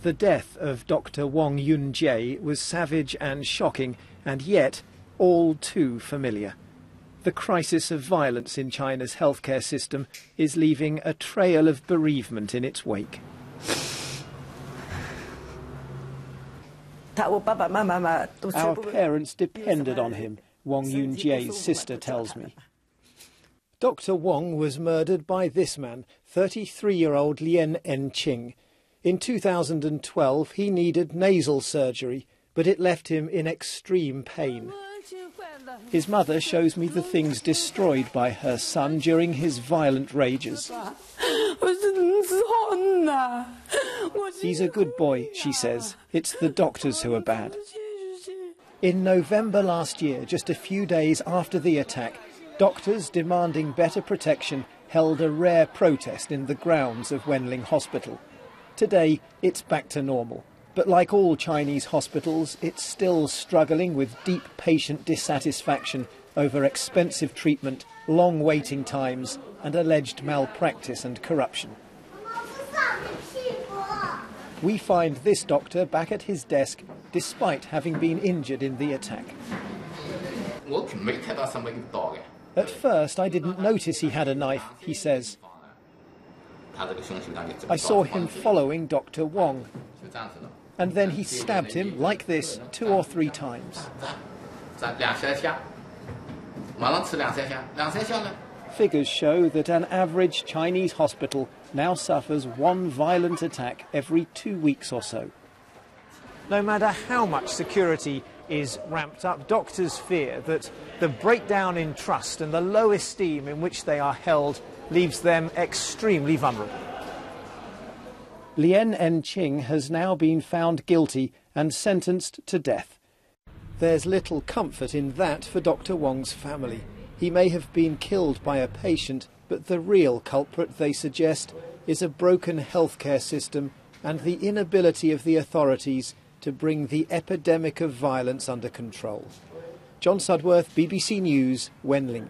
The death of Dr. Wang Yunjie was savage and shocking, and yet all too familiar. The crisis of violence in China's healthcare system is leaving a trail of bereavement in its wake. Our parents depended on him, Wang Yunjie's sister tells me. Dr. Wang was murdered by this man, 33-year-old Lien Enqing. In 2012, he needed nasal surgery, but it left him in extreme pain. His mother shows me the things destroyed by her son during his violent rages. He's a good boy, she says. It's the doctors who are bad. In November last year, just a few days after the attack, doctors demanding better protection held a rare protest in the grounds of Wenling Hospital. Today, it's back to normal. But like all Chinese hospitals, it's still struggling with deep patient dissatisfaction over expensive treatment, long waiting times, and alleged malpractice and corruption. We find this doctor back at his desk, despite having been injured in the attack. At first, I didn't notice he had a knife, he says. I saw him following Dr. Wang. And then he stabbed him, like this, 2 or 3 times. Figures show that an average Chinese hospital now suffers 1 violent attack every 2 weeks or so. No matter how much security is ramped up, doctors fear that the breakdown in trust and the low esteem in which they are held leaves them extremely vulnerable. Lien Enqing has now been found guilty and sentenced to death. There's little comfort in that for Dr. Wang's family. He may have been killed by a patient, but the real culprit, they suggest, is a broken healthcare system and the inability of the authorities to bring the epidemic of violence under control. John Sudworth, BBC News, Wenling.